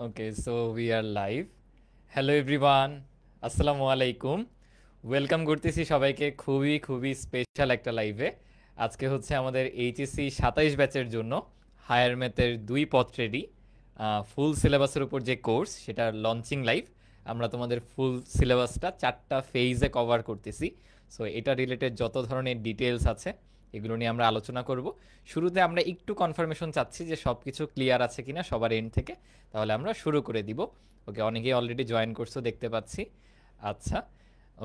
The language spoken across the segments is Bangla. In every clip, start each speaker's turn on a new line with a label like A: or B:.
A: Okay, so we are live. Hello everyone, আসসালামু আলাইকুম। ওয়েলকাম করতেছি সবাইকে খুবই খুবই স্পেশাল একটা লাইভে। আজকে হচ্ছে আমাদের এইচএসসি 27 ব্যাচের জন্য হায়ার ম্যাথের 2 পত্রেরই ফুল সিলেবাসের উপর যে কোর্স সেটার লঞ্চিং লাইভ। আমরা তোমাদের ফুল সিলেবাসটা 4টা ফেজে কভার করতেছি। সো এটা রিলেটেড যত ধরনের ডিটেলস আছে এগুলো নিয়ে আমরা আলোচনা করব। শুরুতে আমরা একটু কনফার্মেশন চাচ্ছি যে সব কিছু ক্লিয়ার আছে কিনা সবার এন্ড থেকে, তাহলে আমরা শুরু করে দিব। ওকে, অনেকেই অলরেডি জয়েন করছো দেখতে পাচ্ছি। আচ্ছা,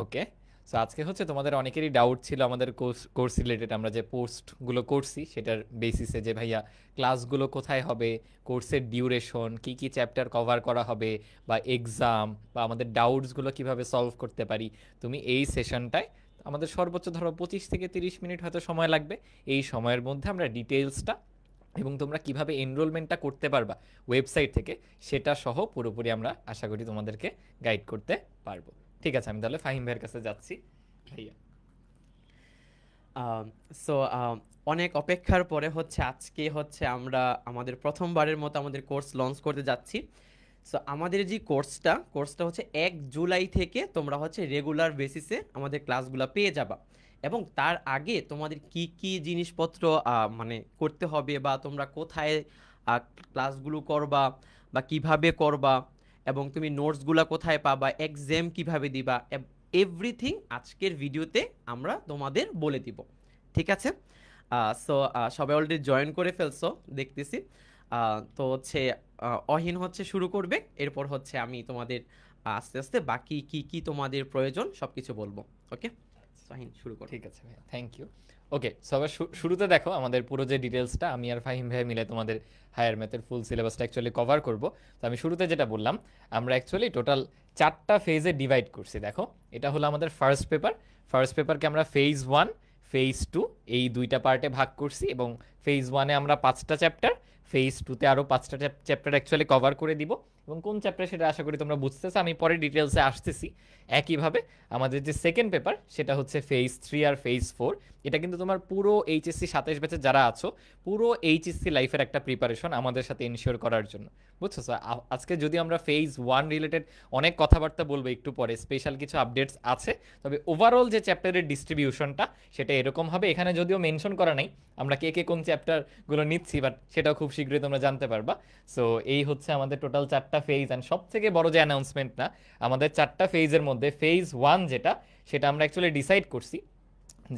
A: ওকে। সো আজকে হচ্ছে তোমাদের অনেকেরই ডাউট ছিল আমাদের কোর্স রিলেটেড, আমরা যে পোস্টগুলো করছি সেটার বেসিসে, যে ভাইয়া ক্লাসগুলো কোথায় হবে, কোর্সের ডিউরেশন, কি কি চ্যাপ্টার কভার করা হবে, বা এক্সাম বা আমাদের ডাউটসগুলো কিভাবে সলভ করতে পারি। তুমি এই সেশনটায় আমাদের সর্বোচ্চ ধরো 25 থেকে 30 মিনিট হয়তো সময় লাগবে। এই সময়ের মধ্যে আমরা ডিটেলসটা এবং তোমরা কিভাবে এনরোলমেন্টটা করতে পারবা ওয়েবসাইট থেকে সেটা সহ পুরোপুরি আমরা আশা করি তোমাদেরকে গাইড করতে পারবো। ঠিক আছে, আমি তাহলে ফাহিম ভাইয়ের কাছে যাচ্ছি। ভাইয়া।
B: সো অনেক অপেক্ষার পরে আজকে আমরা আমাদের প্রথমবারের মতো আমাদের কোর্স লঞ্চ করতে যাচ্ছি। সো আমাদের যে কোর্সটা 1 জুলাই থেকে তোমরা রেগুলার বেসিসে আমাদের ক্লাসগুলো পেয়ে যাবা। এবং তার আগে তোমাদের কি কি জিনিসপত্র মানে করতে হবে, বা তোমরা কোথায় ক্লাসগুলো করবা বা কিভাবে করবা, এবং তুমি নোটসগুলো কোথায় পাবা, এক্সাম কিভাবে দিবা, এভরিথিং আজকের ভিডিওতে আমরা তোমাদের বলে দিব। ঠিক আছে? সো সবাই অলরেডি জয়েন করে ফেলছো দেখতেছি। তো অহিন শুরু করবে, এরপর আমি তোমাদের আস্তে আস্তে বাকি কি কি তোমাদের প্রয়োজন সবকিছু বলবো। ওকে, অহিন শুরু করো।
A: ঠিক আছে ভাইয়া, থ্যাংক ইউ। ওকে, সবার শুরুতে দেখো আমাদের পুরো যে ডিটেলসটা আমি আর ফাহিম ভাই মিলে তোমাদের হায়ার ম্যাথের ফুল সিলেবাসটা অ্যাকচুয়ালি কভার করব। তো আমি শুরুতে যেটা বললাম, আমরা অ্যাকচুয়ালি টোটাল 4টা ফেজে ডিভাইড করছি। দেখো, এটা হলো আমাদের ফার্স্ট পেপারকে আমরা ফেজ 1, ফেজ 2 এই 2টা পার্টে ভাগ করছি, এবং ফেজ 1-এ আমরা 5টা চ্যাপ্টার, ফেজ 2-তে আরও 5টা চ্যাপ্টার অ্যাকচুয়ালি কভার করে দিব। এবং কোন চ্যাপ্টার সেটা আশা করি তোমরা বুঝতেছো, আমি পরে ডিটেলসে আসতেছি। একইভাবে আমাদের যে সেকেন্ড পেপার সেটা হচ্ছে ফেজ 3 আর ফেজ 4। এটা কিন্তু তোমার পুরো এইচএসসি 27 ব্যাচে যারা আছো পুরো এইচএসসি লাইফের একটা প্রিপারেশন আমাদের সাথে ইনশিওর করার জন্য, বুঝছো? আজকে যদি আমরা ফেজ 1 রিলেটেড অনেক কথাবার্তা বলবো একটু পরে, স্পেশাল কিছু আপডেটস আছে, তবে ওভারঅল যে চ্যাপ্টারের ডিস্ট্রিবিউশনটা সেটা এরকম হবে। এখানে যদিও মেনশন করা নাই আমরা কে কে কোন চ্যাপ্টারগুলো নিচ্ছি, বাট সেটাও খুব শীঘ্রই তোমরা জানতে পারবা। সো এই হচ্ছে আমাদের টোটাল 4টা ফেজ। অ্যান্ড সব থেকে বড় যে অ্যানাউন্সমেন্ট, না, আমাদের 4টা ফেজের মধ্যে ফেজ 1 যেটা, সেটা আমরা অ্যাকচুয়ালি ডিসাইড করছি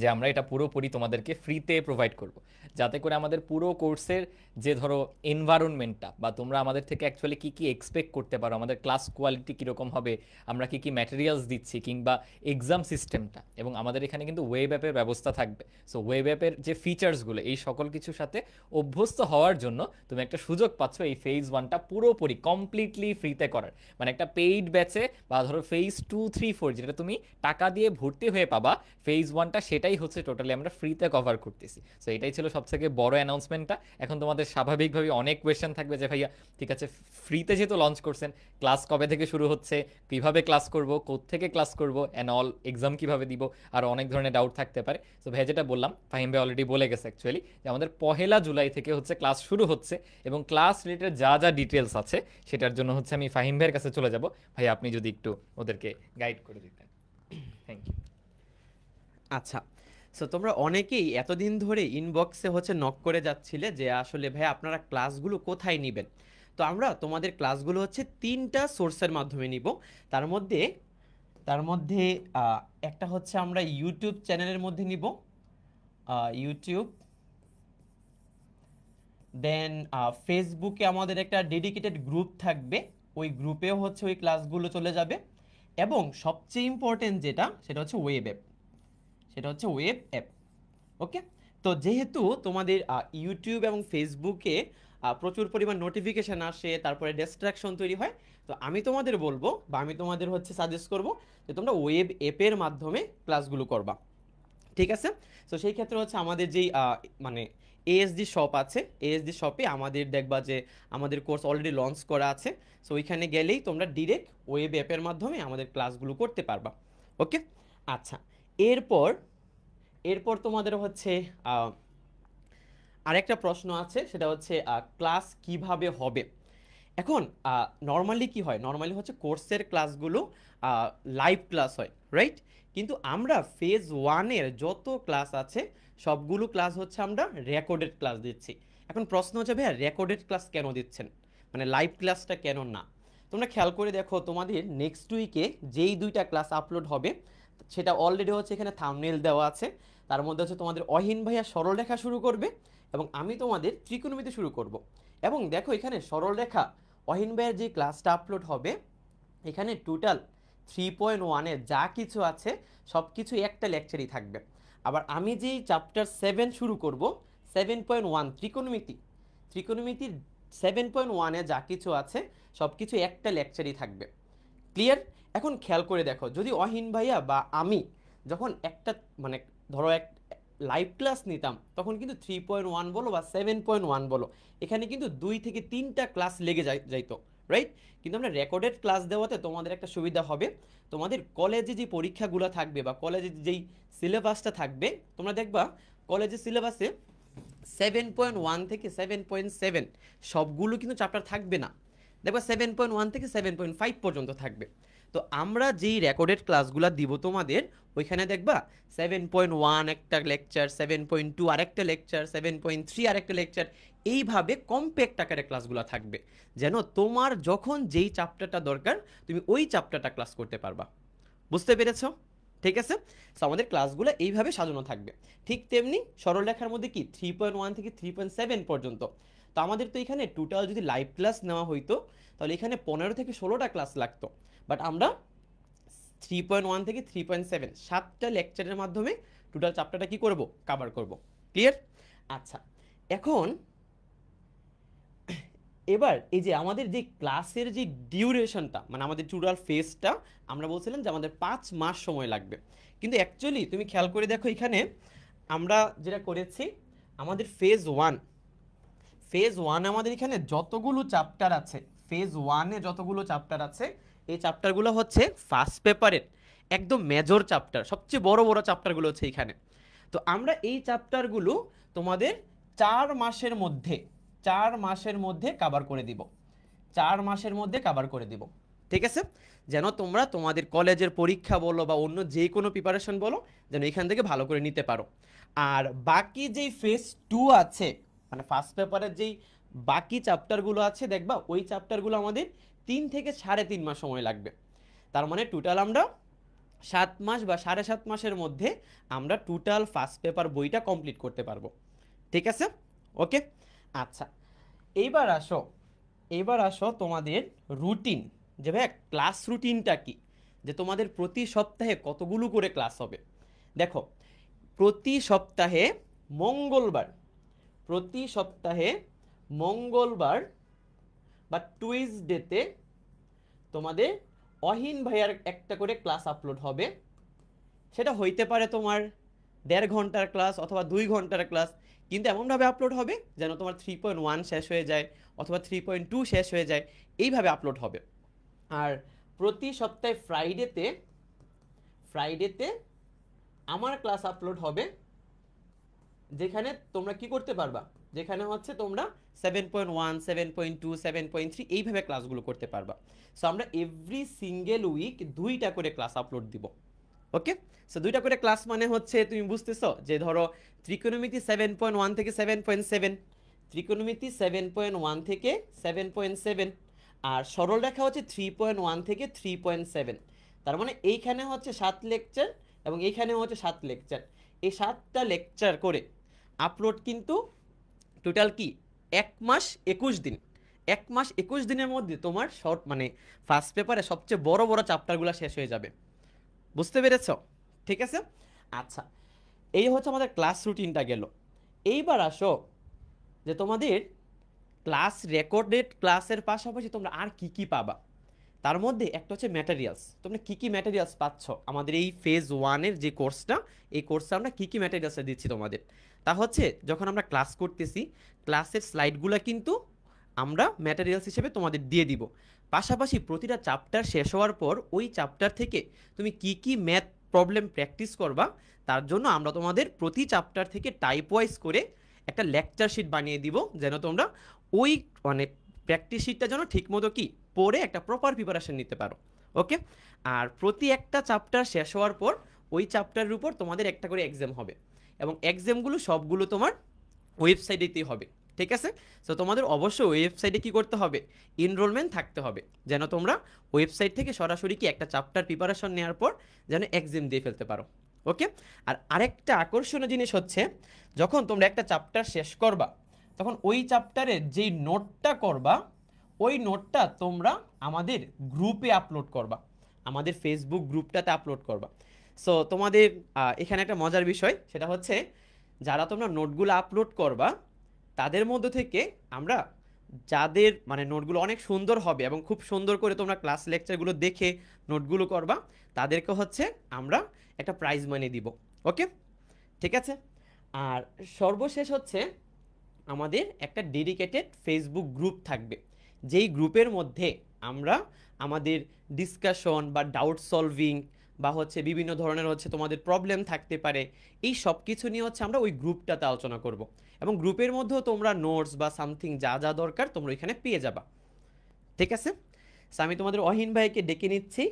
A: যে আমরা এটা পুরোপুরি তোমাদেরকে ফ্রিতে প্রোভাইড করব, যাতে করে আমাদের পুরো কোর্সের যে ধরো এনভায়রনমেন্টটা, বা তোমরা আমাদের থেকে অ্যাকচুয়ালি কী কী এক্সপেক্ট করতে পারো, আমাদের ক্লাস কোয়ালিটি কীরকম হবে, আমরা কী কী ম্যাটেরিয়ালস দিচ্ছি, কিংবা এক্সাম সিস্টেমটা, এবং আমাদের এখানে কিন্তু ওয়েব অ্যাপের ব্যবস্থা থাকবে। সো ওয়েব অ্যাপের যে ফিচার্সগুলো, এই সকল কিছুর সাথে অভ্যস্ত হওয়ার জন্য তুমি একটা সুযোগ পাচ্ছ এই ফেজ 1টা পুরোপুরি কমপ্লিটলি ফ্রিতে করার। মানে একটা পেইড ব্যাচে, বা ধরো ফেজ 2, 3, 4 যেটা তুমি টাকা দিয়ে ভর্তি হয়ে পাবা, ফেজ 1টা সেটাই হচ্ছে টোটালি আমরা ফ্রিতে কভার করতেছি। সো এটাই ছিল সবথেকে বড় অ্যানাউন্সমেন্টটা। এখন তোমাদের স্বাভাবিকভাবে অনেক কোয়েশ্চেন থাকবে যে ভাইয়া ঠিক আছে, ফ্রিতে যেহেতু লঞ্চ করছেন, ক্লাস কবে থেকে শুরু হচ্ছে, কিভাবে ক্লাস করব, কোত্থেকে ক্লাস করব, অ্যান্ড অল, এক্সাম কিভাবে দিব, আর অনেক ধরনের ডাউট থাকতে পারে। সো ভাইয়া যেটা বললাম, ফাহিম ভাই অলরেডি বলে গেছে অ্যাকচুয়ালি, যে আমাদের 1 জুলাই থেকে ক্লাস শুরু হচ্ছে, এবং ক্লাস রিলেটেড যা যা ডিটেলস আছে সেটার জন্য আমি ফাহিম ভাইয়ের কাছে চলে যাব। ভাই আপনি যদি একটু ওদেরকে গাইড করে দিতেন, থ্যাংক ইউ।
B: আচ্ছা, সো তোমরা অনেকেই এতদিন ধরে ইনবক্সে নক করে যাচ্ছিলে যে আসলে ভাই আপনারা ক্লাসগুলো কোথায় নেবেন। তো আমরা তোমাদের ক্লাসগুলো 3টা সোর্সের মাধ্যমে নিব। তার মধ্যে তার মধ্যে একটা আমরা ইউটিউব চ্যানেলের মধ্যে নিব, ইউটিউব। দেন ফেসবুকে আমাদের একটা ডেডিকেটেড গ্রুপ থাকবে, ওই গ্রুপেও ওই ক্লাসগুলো চলে যাবে। এবং সবচেয়ে ইম্পর্টেন্ট যেটা, সেটা ওয়েব অ্যাপ। ওকে, তো যেহেতু তোমাদের ইউটিউব এবং ফেসবুকে প্রচুর পরিমাণ নোটিফিকেশান আসে, তারপরে ডিস্ট্রাকশন তৈরি হয়, তো আমি তোমাদের বলবো, বা আমি তোমাদের সাজেস্ট করব যে তোমরা ওয়েব অ্যাপের মাধ্যমে ক্লাসগুলো করবা। ঠিক আছে? সো সেই ক্ষেত্রে আমাদের যেই মানে এএসডি শপ আছে, এএসডি শপে আমাদের দেখবা যে আমাদের কোর্স অলরেডি লঞ্চ করা আছে। সো ওইখানে গেলেই তোমরা ডিরেক্ট ওয়েব অ্যাপের মাধ্যমে আমাদের ক্লাসগুলো করতে পারবা। ওকে, আচ্ছা। এরপর এরপর তোমাদের আরেকটা প্রশ্ন আছে, সেটা ক্লাস কিভাবে হবে। এখন নর্মালি কি হয়, নর্মালি হচ্ছে কোর্সের ক্লাসগুলো লাইভ ক্লাস হয়, রাইট? কিন্তু আমরা ফেজ ওয়ানের যত ক্লাস আছে সবগুলো ক্লাস হচ্ছে আমরা রেকর্ডেড ক্লাস দিচ্ছি। এখন প্রশ্ন হচ্ছে ভাইয়া রেকর্ডেড ক্লাস কেন দিচ্ছেন, মানে লাইভ ক্লাসটা কেন না? তোমরা খেয়াল করে দেখো তোমাদের নেক্সট উইকে যেই 2টা ক্লাস আপলোড হবে সেটা অলরেডি হচ্ছে এখানে থাম্বনেল দেওয়া আছে। তার মধ্যে হচ্ছে তোমাদের অহিন ভাইয়া সরলরেখা শুরু করবে এবং আমি তোমাদের ত্রিকোণমিতি শুরু করব। এবং দেখো এখানে সরলরেখা অহিন ভাইয়ের যে ক্লাসটা আপলোড হবে এখানে টোটাল 3.1-এর যা কিছু আছে সব কিছু একটা লেকচারই থাকবে। আবার আমি যেই চ্যাপ্টার 7 শুরু করব 7.1 ত্রিকোণমিতির 7.1-এ যা কিছু আছে সব কিছু একটা লেকচারই থাকবে। ক্লিয়ার? এখন খেয়াল করে দেখো যদি অহিন ভাইয়া বা আমি যখন একটা মানে ধরো এক লাইভ ক্লাস নিতাম তখন কিন্তু 3.1 বলো বা 7.1 বলো এখানে কিন্তু 2 থেকে 3টা ক্লাস লেগে যাইতো, রাইট? কিন্তু আমরা রেকর্ডেড ক্লাস দেওয়াতে তোমাদের একটা সুবিধা হবে, তোমাদের কলেজে যে পরীক্ষাগুলো থাকবে বা কলেজে যেই সিলেবাসটা থাকবে তোমরা দেখবা কলেজের সিলেবাসে 7.1 থেকে 7.7 সবগুলো কিন্তু চ্যাপ্টার থাকবে না, দেখবা 7.1 থেকে 7.5 পর্যন্ত থাকবে। তো আমরা যেই রেকর্ডেড ক্লাসগুলো দিব তোমাদের ওইখানে দেখবা 7.1 একটা লেকচার, 7.2 আরেকটা লেকচার, 7.3 আরেকটা লেকচার, এইভাবে কম্প্যাক্ট আকারে ক্লাসগুলো থাকবে যেন তোমার যখন যেই চ্যাপ্টারটা দরকার তুমি ওই চ্যাপ্টারটা ক্লাস করতে পারবা। বুঝতে পেরেছ? ঠিক আছে, সো আমাদের ক্লাসগুলো এইভাবে সাজানো থাকবে। ঠিক তেমনি সরলরেখার মধ্যে কি 3.1 থেকে 3.7 পর্যন্ত। তো আমাদের তো এখানে টোটাল যদি লাইভ ক্লাস নেওয়া হইতো তাহলে এখানে 15 থেকে 16টা ক্লাস লাগতো, বাট আমরা 3.1 থেকে 3.7 7টা লেকচারের মাধ্যমে টোটাল চ্যাপ্টারটা কি করব, কভার করব। ক্লিয়ার? আচ্ছা, এখন এবার এই যে আমাদের যে ক্লাসের যে ডিউরেশনটা মানে আমাদের টোটাল ফেজটা আমরা বলছিলাম যে আমাদের 5 মাস সময় লাগবে, কিন্তু অ্যাকচুয়ালি তুমি খেয়াল করে দেখো এখানে আমরা যেটা করেছি আমাদের ফেজ ওয়ান আমাদের এখানে যতগুলো চ্যাপ্টার আছে, ফেজ ওয়ানে যতগুলো চ্যাপ্টার আছে এই চ্যাপ্টারগুলো হচ্ছে ফার্স্ট পেপারের একদম মেজর চ্যাপ্টার, সবচেয়ে বড় বড় চ্যাপ্টারগুলো হচ্ছে এখানে। তো আমরা এই চ্যাপ্টারগুলো তোমাদের 4 মাসের মধ্যে কভার করে দিব, 4 মাসের মধ্যে কভার করে দিব। ঠিক আছে, যেন তোমরা তোমাদের কলেজের পরীক্ষা বলো বা অন্য যে কোনো প্রিপারেশন বলো যেন এখান থেকে ভালো করে নিতে পারো। আর বাকি যেই ফেজ 2 আছে মানে ফার্স্ট পেপারের যেই বাকি চ্যাপ্টারগুলো আছে দেখবা ওই চ্যাপ্টারগুলো আমাদের 3 থেকে 3.5 মাস সময় লাগবে। তার মানে টোটাল আমরা 7 মাস বা 7.5 মাসের মধ্যে আমরা টোটাল ফার্স্ট পেপার বইটা কমপ্লিট করতে পারবো। ঠিক আছে, ওকে। আচ্ছা, এইবার আসো তোমাদের রুটিন, যে ভাই ক্লাস রুটিনটা কি, যে তোমাদের প্রতি সপ্তাহে কতগুলো করে ক্লাস হবে। দেখো প্রতি সপ্তাহে মঙ্গলবার বা টুইসডেতে তোমাদের অহিন ভাইয়ার একটা করে ক্লাস আপলোড হবে। সেটা হইতে পারে তোমার 1.5 ঘন্টার ক্লাস অথবা 2 ঘন্টার ক্লাস, কিন্তু এমনভাবে আপলোড হবে যেন তোমার 3.1 শেষ হয়ে যায় অথবা 3.2 শেষ হয়ে যায়, এইভাবে আপলোড হবে। আর প্রতি সপ্তাহে ফ্রাইডেতে আমার ক্লাস আপলোড হবে, যেখানে তোমরা কি করতে পারবা, যেখানে হচ্ছে তোমরা 7.1 7.2 7.3 এইভাবে ক্লাসগুলো করতে পারবা। সো আমরা এভরি সিঙ্গেল উইক 2টা করে ক্লাস আপলোড দিব। ওকে, সো 2টা করে ক্লাস মানে হচ্ছে তুমি বুঝতেছো যে ধরো ত্রিকোণমিতি 7.1 থেকে 7.7, ত্রিকোণমিতি 7.1 থেকে 7.7, আর সরলরেখা হচ্ছে 3.1 থেকে 3.7। তার মানে এইখানে হচ্ছে 7 লেকচার এবং এইখানে হচ্ছে 7 লেকচার, এই 7টা লেকচার করে আপলোড কিন্তু টোটাল কি 1 মাস 21 দিন। 1 মাস 21 দিনের মধ্যে তোমার শর্ট মানে ফার্স্ট পেপারে সবচেয়ে বড় বড় চ্যাপ্টারগুলো শেষ হয়ে যাবে। বুঝতে পেরেছ? ঠিক আছে, আচ্ছা এই হচ্ছে আমাদের ক্লাস রুটিনটা গেল। এইবার আসো যে তোমাদের ক্লাস রেকর্ডেড ক্লাসের পাশাপাশি তোমরা আর কি কি পাবা। তার মধ্যে একটা হচ্ছে ম্যাটেরিয়ালস, তোমরা কি কি ম্যাটেরিয়ালস পাচ্ছ আমাদের এই ফেজ ওয়ানের যে কোর্সটা, এই কোর্সে আমরা কি কি ম্যাটেরিয়ালস দিচ্ছি তোমাদের। তা হচ্ছে যখন আমরা ক্লাস করতেছি ক্লাসের স্লাইডগুলো কিন্তু আমরা ম্যাটেরিয়ালস হিসেবে তোমাদের দিয়ে দিব। পাশাপাশি প্রতিটা চ্যাপ্টার শেষ হওয়ার পর ওই চ্যাপ্টার থেকে তুমি কি কি ম্যাথ প্রবলেম প্র্যাকটিস করবা তার জন্য আমরা তোমাদের প্রতি চ্যাপ্টার থেকে টাইপ ওয়াইজ করে একটা লেকচার শিট বানিয়ে দিব, যেন তোমরা ওই মানে প্র্যাকটিস শিটটা যেন ঠিকমতো কি পড়ে একটা প্রপার প্রিপারেশন নিতে পারো। ওকে, আর প্রতি একটা চ্যাপ্টার শেষ হওয়ার পর ওই চ্যাপ্টারের উপর তোমাদের একটা করে এক্সাম হবে, এবং এক্সামগুলো সবগুলো তোমার ওয়েবসাইটেতেই হবে। ঠিক আছে, সো তোমাদের অবশ্যই ওয়েবসাইটে কি করতে হবে, এনরোলমেন্ট থাকতে হবে, যেন তোমরা ওয়েবসাইট থেকে সরাসরি কি একটা চ্যাপ্টার প্রিপারেশন নেওয়ার পর যেন এক্সাম দিয়ে ফেলতে পারো। ওকে, আর আরেকটা আকর্ষণীয় জিনিস হচ্ছে, যখন তোমরা একটা চ্যাপ্টার শেষ করবা তখন ওই চ্যাপ্টারের যেই নোটটা করবা ওই নোটটা তোমরা আমাদের গ্রুপে আপলোড করবা, আমাদের ফেসবুক গ্রুপটাতে আপলোড করবা। সো তোমাদের এখানে একটা মজার বিষয়, সেটা হচ্ছে যারা তোমরা নোটগুলো আপলোড করবা তাদের মধ্যে থেকে আমরা যাদের মানে নোটগুলো অনেক সুন্দর হবে এবং খুব সুন্দর করে তোমরা ক্লাস লেকচারগুলো দেখে নোটগুলো করবা, তাদেরকে হচ্ছে আমরা একটা প্রাইজ মানি দিব। ওকে, ঠিক আছে। আর সর্বশেষ হচ্ছে আমাদের একটা ডেডিকেটেড ফেসবুক গ্রুপ থাকবে, যেই গ্রুপের মধ্যে আমরা আমাদের ডিসকাশন বা ডাউট সলভিং বা হচ্ছে বিভিন্ন ধরনের হচ্ছে তোমাদের প্রবলেম থাকতে পারে, এই সব কিছু নিয়ে হচ্ছে আমরা ওই গ্রুপটাতে আলোচনা করব, এবং গ্রুপের মধ্যেও তোমরা নোটস বা সামথিং যা যা দরকার তোমরা ওইখানে পেয়ে যাবা। ঠিক আছে, সো আমি তোমাদের অহিন ভাইকে ডেকে নিচ্ছি।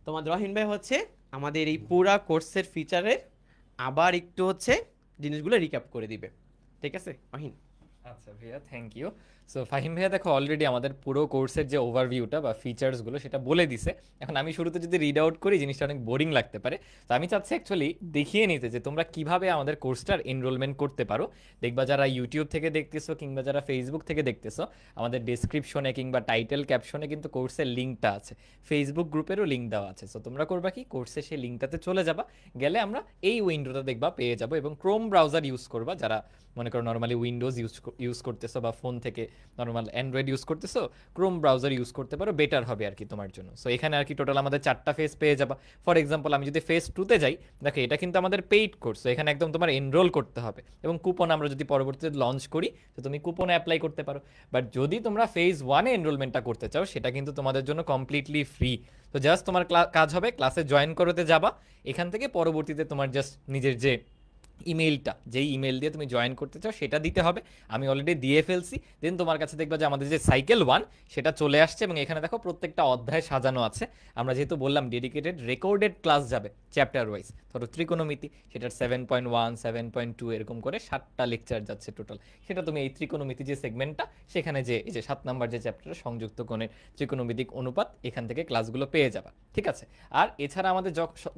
B: তোমাদের অহিন ভাই হচ্ছে আমাদের এই পুরা কোর্সের ফিচারের আবার একটু হচ্ছে জিনিসগুলো রিক্যাপ করে দিবে। ঠিক আছে অহিন?
A: আচ্ছা ভাইয়া, থ্যাংক ইউ। সো ফাহিম ভাইয়া দেখো অলরেডি আমাদের পুরো কোর্সের যে ওভারভিউটা বা ফিচার্সগুলো সেটা বলে দিছে। এখন আমি শুরুতে যদি রিড আউট করি জিনিসটা অনেক বোরিং লাগতে পারে, তো আমি চাচ্ছি অ্যাকচুয়ালি দেখিয়ে নিতে যে তোমরা কিভাবে আমাদের কোর্সটার এনরোলমেন্ট করতে পারো। দেখবা যারা ইউটিউব থেকে দেখতেছো কিংবা যারা ফেসবুক থেকে দেখতেছো, আমাদের ডেসক্রিপশনে কিংবা টাইটেল ক্যাপশনে কিন্তু কোর্সের লিঙ্কটা আছে, ফেসবুক গ্রুপেরও লিঙ্ক দেওয়া আছে। সো তোমরা করবা কি, কোর্সে সেই লিঙ্কটাতে চলে যাবা, গেলে আমরা এই উইন্ডোটা দেখবা পেয়ে যাবো, এবং ক্রোম ব্রাউজার ইউজ করবা যারা মনে করো নর্মালি উইন্ডোজ ইউজ করতেছো বা ফোন থেকে নর্মাল অ্যান্ড্রয়েড ইউজ করতেছো, ক্রোম ব্রাউজার ইউজ করতে পারো, বেটার হবে আর কি তোমার জন্য। সো এখানে আর কি টোটাল আমাদের 4টা ফেজ পেয়ে যাবা। ফর এক্সাম্পল আমি যদি ফেজ 2তে যাই, দেখো এটা কিন্তু আমাদের পেইড কোর্স, এখানে একদম তোমার এনরোল করতে হবে, এবং কুপন আমরা যদি পরবর্তীতে লঞ্চ করি তো তুমি কুপনে অ্যাপ্লাই করতে পারো। বাট যদি তোমরা ফেজ 1-এ এনরোলমেন্টটা করতে চাও সেটা কিন্তু তোমাদের জন্য কমপ্লিটলি ফ্রি। তো জাস্ট তোমার কাজ হবে ক্লাসে জয়েন করতে যাবা, এখান থেকে পরবর্তীতে তোমার জাস্ট নিজের যে ইমেলটা, যেই ইমেল দিয়ে তুমি জয়েন করতে চাও সেটা দিতে হবে। আমি অলরেডি দিয়ে ফেলছি। দেন তোমার কাছে দেখবা যে আমাদের যে সাইকেল 1 সেটা চলে আসছে, এবং এখানে দেখো প্রত্যেকটা অধ্যায় সাজানো আছে। আমরা যেহেতু বললাম ডেডিকেটেড রেকর্ডেড ক্লাস যাবে চ্যাপ্টার ওয়াইজ, ধরো ত্রিকোণমিতি সেটার 7.1 7.2 এরকম করে 7টা লেকচার যাচ্ছে টোটাল। সেটা তুমি এই ত্রিকোণমিতি যে সেগমেন্টটা সেখানে যে এই যে 7 নাম্বার যে চ্যাপ্টার সংযুক্ত কোণের ত্রিকোণমিতিক অনুপাত, এখান থেকে ক্লাসগুলো পেয়ে যাবা। ঠিক আছে, আর এছাড়া আমাদের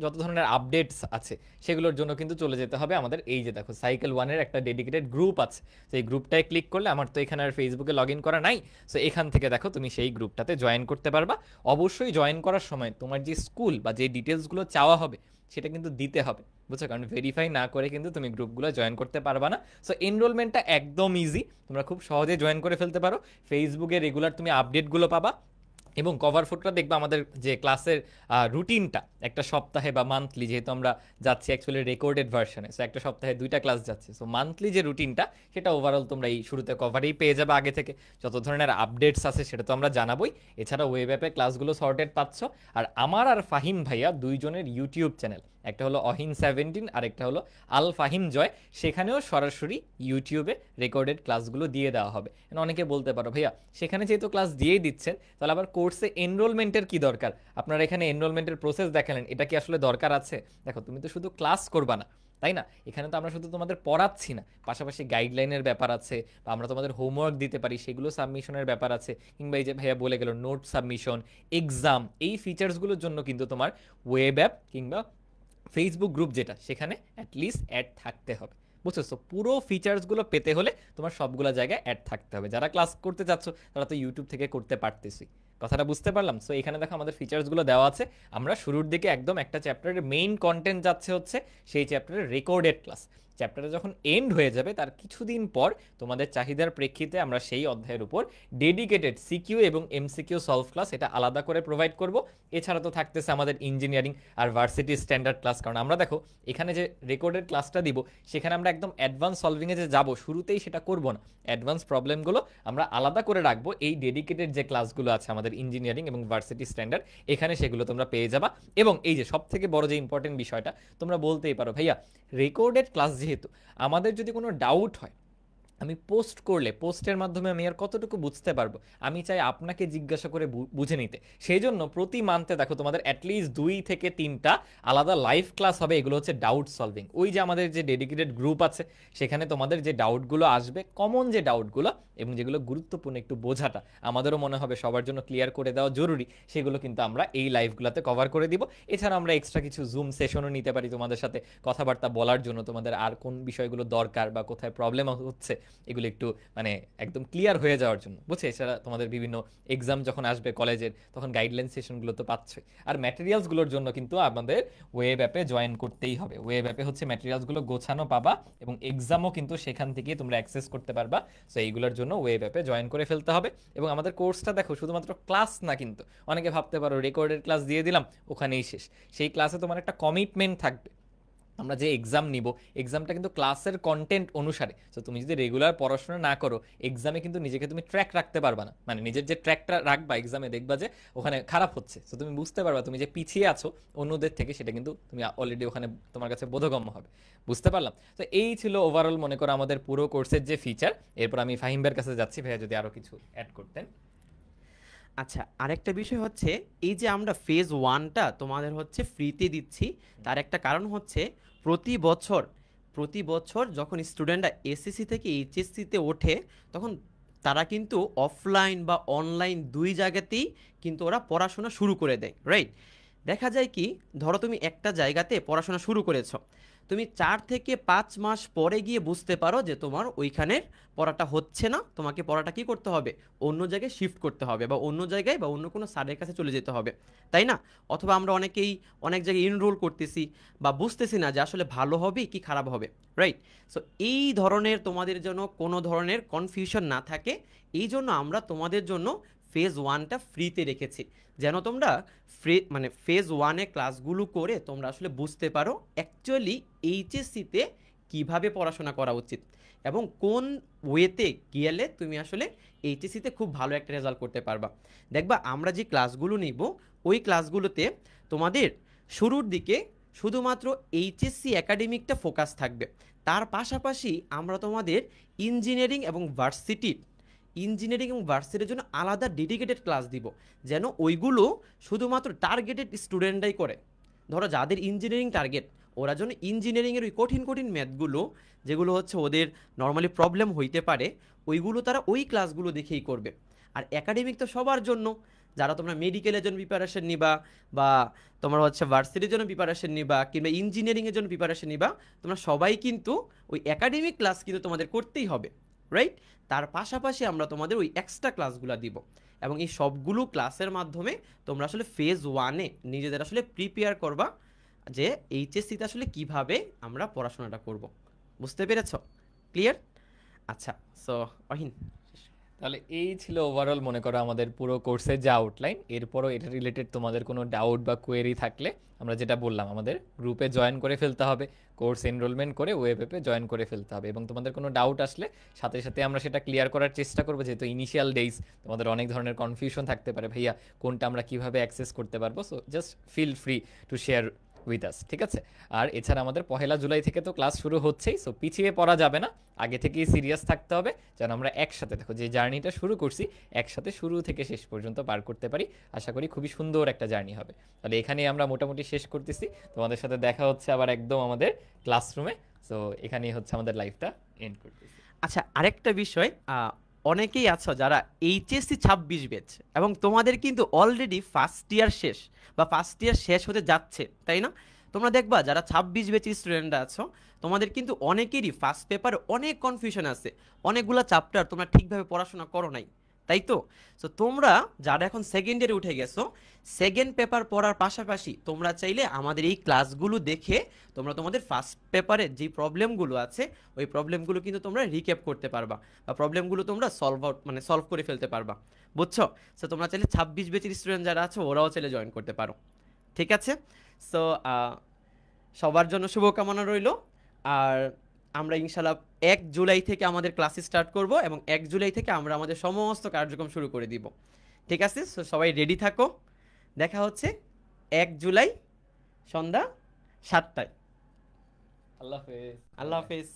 A: যত ধরনের আপডেটস আছে সেগুলোর জন্য কিন্তু চলে যেতে হবে আমাদের এই যে দেখো সাইকেল 1-এর একটা ডেডিকেটেড গ্রুপ আছে। সেই গ্রুপটায় ক্লিক করলে, আমার তো এখানে আর ফেসবুকে লগ ইন করা নাই, সো এখান থেকে দেখো তুমি সেই গ্রুপটাতে জয়েন করতে পারবা। অবশ্যই জয়েন করার সময় তোমার যে স্কুল বা যে ডিটেলসগুলো চাওয়া হবে সেটা কিন্তু দিতে হবে, বুঝছো, কারণ ভেরিফাই না করে কিন্তু তুমি গ্রুপগুলো জয়েন করতে পারবা না। সো এনরোলমেন্টটা একদম ইজি, তোমরা খুব সহজে জয়েন করে ফেলতে পারো। ফেসবুকে রেগুলার তুমি আপডেটগুলো পাবা, এবং কভার ফটোটা দেখবে আমাদের যে ক্লাসের রুটিনটা একটা সপ্তাহে বা মান্থলি, যেহেতু আমরা যাচ্ছি অ্যাকচুয়ালি রেকর্ডেড ভার্সনে, সো একটা সপ্তাহে 2টা ক্লাস যাচ্ছে, সো মান্থলি যে রুটিনটা সেটা ওভারঅল তোমরা এই শুরুতে কভারেই পেয়ে যাবে আগে থেকে। যত ধরনের আপডেটস আছে সেটা তো আমরা জানাবোই, এছাড়া ওয়েব অ্যাপে ক্লাসগুলো সর্টেড পাচ্ছ। আর আমার আর ফাহিম ভাইয়া দুইজনের ইউটিউব চ্যানেল, একটা হলো অহিন17 আর একটা হলো আল ফাহিম জয়, সেখানেও সরাসরি ইউটিউবে রেকর্ডেড ক্লাসগুলো দিয়ে দেওয়া হবে। অনেকে বলতে পারো ভাইয়া সেখানে যেহেতু ক্লাস দিয়েই দিচ্ছেন তাহলে আবার কোর্সে এনরোলমেন্টের কি দরকার, আপনারা এখানে এনরোলমেন্টের প্রসেস দেখালেন, এটা কি আসলে দরকার আছে? দেখো তুমি তো শুধু ক্লাস করবা না, তাই না? এখানে তো আমরা শুধু তোমাদের পড়াচ্ছি না, পাশাপাশি গাইডলাইনের ব্যাপার আছে, বা আমরা তোমাদের হোমওয়ার্ক দিতে পারি, সেগুলো সাবমিশনের ব্যাপার আছে, কিংবা এই যে ভাইয়া বলে গেল নোট সাবমিশন, এক্সাম, এই ফিচার্সগুলোর জন্য কিন্তু তোমার ওয়েব অ্যাপ কিংবা ফেসবুক গ্রুপ যেটা সেখানে অ্যাটলিস্ট অ্যাড থাকতে হবে, বুঝছো? পুরো ফিচার্সগুলো পেতে হলে তোমার সবগুলো জায়গায় অ্যাড থাকতে হবে। যারা ক্লাস করতে চাচ্ছ তারা তো ইউটিউব থেকে করতে পারতেছি, কথাটা বুঝতে পারলাম। সো এখানে দেখো আমাদের ফিচার্সগুলো দেওয়া আছে। আমরা শুরুর দিকে একদম একটা চ্যাপ্টারের মেইন কন্টেন্ট যাচ্ছে হচ্ছে সেই চ্যাপ্টারের রেকর্ডেড ক্লাস। চ্যাপ্টারটা যখন এন্ড হয়ে যাবে তার কিছুদিন পর তোমাদের চাহিদার প্রেক্ষিতে আমরা সেই অধ্যায়ের উপর ডেডিকেটেড সিকিউ এবং এমসিকিউ সলভ ক্লাস এটা আলাদা করে প্রোভাইড করব। এছাড়া তো থাকতেছে আমাদের ইঞ্জিনিয়ারিং আর ভার্সিটি স্ট্যান্ডার্ড ক্লাস, কারণ আমরা দেখো এখানে যে রেকর্ডেড ক্লাসটা দিব সেখানে আমরা একদম অ্যাডভান্স সলভিংয়ে যে যাব শুরুতেই সেটা করব না, অ্যাডভান্স প্রবলেমগুলো আমরা আলাদা করে রাখবো এই ডেডিকেটেড যে ক্লাসগুলো আছে আমাদের ইঞ্জিনিয়ারিং এবং ভার্সিটি স্ট্যান্ডার্ড, এখানে সেগুলো তোমরা পেয়ে যাবা। এবং এই যে সব থেকে বড় যে ইম্পর্টেন্ট বিষয়টা, তোমরা বলতেই পারো ভাইয়া রেকর্ডেড ক্লাস যেহেতু, আমাদের যদি কোনো ডাউট হয় আমি পোস্ট করলে পোস্টের মাধ্যমে আমি আর কতটুকু বুঝতে পারবো? আমি চাই আপনাকে জিজ্ঞাসা করে বুঝে নিতে। সেই জন্য প্রতি মান্থে দেখো তোমাদের অ্যাটলিস্ট 2 থেকে 3টা আলাদা লাইভ ক্লাস হবে, এগুলো হচ্ছে ডাউট সলভিং। ওই যে আমাদের যে ডেডিকেটেড গ্রুপ আছে, সেখানে তোমাদের যে ডাউটগুলো আসবে, কমন যে ডাউটগুলো এবং যেগুলো গুরুত্বপূর্ণ একটু বোঝাটা আমাদেরও মনে হবে সবার জন্য ক্লিয়ার করে দেওয়া জরুরি, সেগুলো কিন্তু আমরা এই লাইভগুলোতে কভার করে দিব। এছাড়া আমরা এক্সট্রা কিছু জুম সেশনও নিতে পারি তোমাদের সাথে কথাবার্তা বলার জন্য, তোমাদের আর কোন বিষয়গুলো দরকার বা কোথায় প্রবলেম হচ্ছে এগুলো একটু মানে একদম ক্লিয়ার হয়ে যাওয়ার জন্য, বুঝছে? এছাড়া তোমাদের বিভিন্ন এক্সাম যখন আসবে কলেজের, তখন গাইডলাইন সেশনগুলো তো পাচ্ছই। আর ম্যাটেরিয়ালসগুলোর জন্য কিন্তু আমাদের ওয়েব অ্যাপে জয়েন করতেই হবে। ওয়েব অ্যাপে হচ্ছে ম্যাটেরিয়ালসগুলো গোছানো পাবা এবং এক্সামও কিন্তু সেখান থেকেই তোমরা অ্যাক্সেস করতে পারবা। সো এইগুলোর জন্য ওয়েব অ্যাপে জয়েন করে ফেলতে হবে। এবং আমাদের কোর্সটা দেখো শুধুমাত্র ক্লাস না, কিন্তু অনেকে ভাবতে পারো রেকর্ডেড ক্লাস দিয়ে দিলাম ওখানেই শেষ। সেই ক্লাসে তোমার একটা কমিটমেন্ট থাকবে। আমরা যে এক্সাম নিব, এক্সামটা কিন্তু ক্লাসের কন্টেন্ট অনুসারে। তো তুমি যদি রেগুলার পড়াশোনা না করো, এক্সামে কিন্তু নিজেকে তুমি ট্র্যাক রাখতে পারবা না। মানে নিজের যে ট্র্যাকটা রাখবা এক্সামে, দেখবা যে ওখানে খারাপ হচ্ছে। তো তুমি বুঝতে পারবা তুমি যে পিছিয়ে আছো অন্যদের থেকে, সেটা কিন্তু তুমি অলরেডি ওখানে তোমার কাছে বোধগম্য হবে। বুঝতে পারলাম? তো এই ছিল ওভারঅল মনে করো আমাদের পুরো কোর্সের যে ফিচার। এরপর আমি ফাহিম ভাইয়ের কাছে যাচ্ছি, ভাইয়া যদি আরো কিছু অ্যাড করতেন।
B: আচ্ছা, আরেকটা বিষয় হচ্ছে এই যে আমরা ফেজ ওয়ানটা তোমাদের হচ্ছে ফ্রিতে দিচ্ছি, তার একটা কারণ হচ্ছে প্রতি বছর প্রতি বছর যখন স্টুডেন্টরা এসএসসি থেকে এইচএসসিতে ওঠে, তখন তারা কিন্তু অফলাইন বা অনলাইন দুই জায়গাতেই কিন্তু ওরা পড়াশোনা শুরু করে দেয়, রাইট? দেখা যায় কি, ধরো তুমি একটা জায়গাতে পড়াশোনা শুরু করেছো, তুমি 4 থেকে 5 মাস পরে গিয়ে বুঝতে পারো যে তোমার ওইখানের পড়াটা হচ্ছে না, তোমাকে পড়াটা কি করতে হবে, অন্য জায়গায় শিফট করতে হবে বা অন্য জায়গায় বা অন্য কোনো স্যারের কাছে চলে যেতে হবে, তাই না? অথবা আমরা অনেকেই অনেক জায়গায় এনরোল করতেছি বা বুঝতেছি না যে আসলে ভালো হবে কি খারাপ হবে, রাইট? সো এই ধরনের তোমাদের জন্য কোনো ধরনের কনফিউশন না থাকে, এই জন্য আমরা তোমাদের জন্য ফেজ ওয়ানটা ফ্রিতে রেখেছি, যেন তোমরা মানে ফেজ ওয়ানে ক্লাসগুলো করে তোমরা আসলে বুঝতে পারো অ্যাকচুয়ালি এইচএসসিতে কিভাবে পড়াশোনা করা উচিত এবং কোন ওয়েতে গেলে তুমি আসলে এইচএসসিতে খুব ভালো একটা রেজাল্ট করতে পারবা। দেখবা আমরা যে ক্লাসগুলো নিব, ওই ক্লাসগুলোতে তোমাদের শুরুর দিকে শুধুমাত্র এইচএসসি একাডেমিকটা ফোকাস থাকবে, তার পাশাপাশি আমরা তোমাদের ইঞ্জিনিয়ারিং এবং ভার্সিটির জন্য আলাদা ডেডিকেটেড ক্লাস দিব, যেন ওইগুলো শুধুমাত্র টার্গেটেড স্টুডেন্টরাই করে। ধরো যাদের ইঞ্জিনিয়ারিং টার্গেট, ওরা যেন ইঞ্জিনিয়ারিংয়ের ওই কঠিন কঠিন ম্যাথগুলো, যেগুলো হচ্ছে ওদের নর্মালি প্রবলেম হইতে পারে, ওইগুলো তারা ওই ক্লাসগুলো দেখেই করবে। আর একাডেমিক তো সবার জন্য, যারা তোমরা মেডিকেলের জন্য প্রিপারেশন নিবা বা তোমরা হচ্ছে ভার্সিটির জন্য প্রিপারেশন নিবা কিংবা ইঞ্জিনিয়ারিংয়ের জন্য প্রিপারেশন নিবা, তোমরা সবাই কিন্তু ওই একাডেমিক ক্লাস কিন্তু তোমাদের করতেই হবে, রাইট? তার পাশাপাশি আমরা তোমাদের ওই এক্সট্রা ক্লাসগুলো দিব এবং এই সবগুলো ক্লাসের মাধ্যমে তোমরা আসলে ফেজ ওয়ানে নিজেদের আসলে প্রিপেয়ার করবা যে এইচএসসিতে আসলে কিভাবে আমরা পড়াশোনাটা করব। বুঝতে পেরেছ? ক্লিয়ার? আচ্ছা, সো অহিন,
A: তাহলে এই ছিল ওভারঅল মনে করো আমাদের পুরো কোর্সের যে আউটলাইন। এরপরও এটা রিলেটেড তোমাদের কোনো ডাউট বা কোয়েরি থাকলে আমরা যেটা বললাম, আমাদের গ্রুপে জয়েন করে ফেলতে হবে, কোর্স এনরোলমেন্ট করে ওয়েব অ্যাপে জয়েন করে ফেলতে হবে। এবং তোমাদের কোনো ডাউট আসলে সাথে সাথে আমরা সেটা ক্লিয়ার করার চেষ্টা করবো, যেহেতু ইনিশিয়াল ডেইজ তোমাদের অনেক ধরনের কনফিউশন থাকতে পারে, ভাইয়া কোনটা আমরা কিভাবে অ্যাক্সেস করতে পারবো। So just feel free to share with us, ঠিক আছে? আর এছাড়া আমাদের 1 জুলাই থেকে তো ক্লাস শুরু হচ্ছেই, সো পিছিয়ে পড়া যাবে না, আগে থেকেই সিরিয়াস থাকতে হবে, যেন আমরা একসাথে দেখো যে জার্নিটা শুরু করছি একসাথে শুরু থেকে শেষ পর্যন্ত পার করতে পারি। আশা করি খুবই সুন্দর একটা জার্নি হবে। তাহলে এখানেই আমরা মোটামুটি শেষ করতেছি, তোমাদের সাথে দেখা হচ্ছে আবার একদম আমাদের ক্লাসরুমে। সো এখানেই হচ্ছে আমাদের লাইফটা এন্ড করতেছি।
B: আচ্ছা, আরেকটা বিষয়, অনেকেই আছো যারা এইচএসসি 26 ব্যাচ এবং তোমাদের কিন্তু অলরেডি ফার্স্ট ইয়ার শেষ বা ফার্স্ট ইয়ার শেষ হতে যাচ্ছে, তাই না? তোমরা দেখবা যারা 26 ব্যাচের স্টুডেন্টরা আছো, তোমাদের কিন্তু অনেকেরই ফার্স্ট পেপারে অনেক কনফিউশন আছে, অনেকগুলো চ্যাপ্টার তোমরা ঠিকভাবে পড়াশোনা করো নাই, তাই তো? সো তোমরা যারা এখন সেকেন্ড ইয়ারে উঠে গেছো, সেকেন্ড পেপার পড়ার পাশাপাশি তোমরা চাইলে আমাদের এই ক্লাসগুলো দেখে তোমরা তোমাদের ফার্স্ট পেপারের যে প্রবলেমগুলো আছে, ওই প্রবলেমগুলো কিন্তু তোমরা রিক্যাপ করতে পারবা বা প্রবলেমগুলো তোমরা সলভ করে ফেলতে পারবা, বুঝছো? সো তোমরা চাইলে 26 ব্যাচের স্টুডেন্ট যারা আছে ওরাও চাইলে জয়েন করতে পারো, ঠিক আছে? সো সবার জন্য শুভকামনা রইল। আর আমরা ইনশাল্লাহ 1 জুলাই থেকে আমাদের ক্লাস স্টার্ট করব এবং 1 জুলাই থেকে আমরা আমাদের সমস্ত কার্যক্রম শুরু করে দিব, ঠিক আছে? সো সবাই রেডি থাকো, দেখা হচ্ছে 1 জুলাই সন্ধ্যা 7টায়।
A: আল্লাহ হাফেজ।
B: আল্লাহ হাফেজ।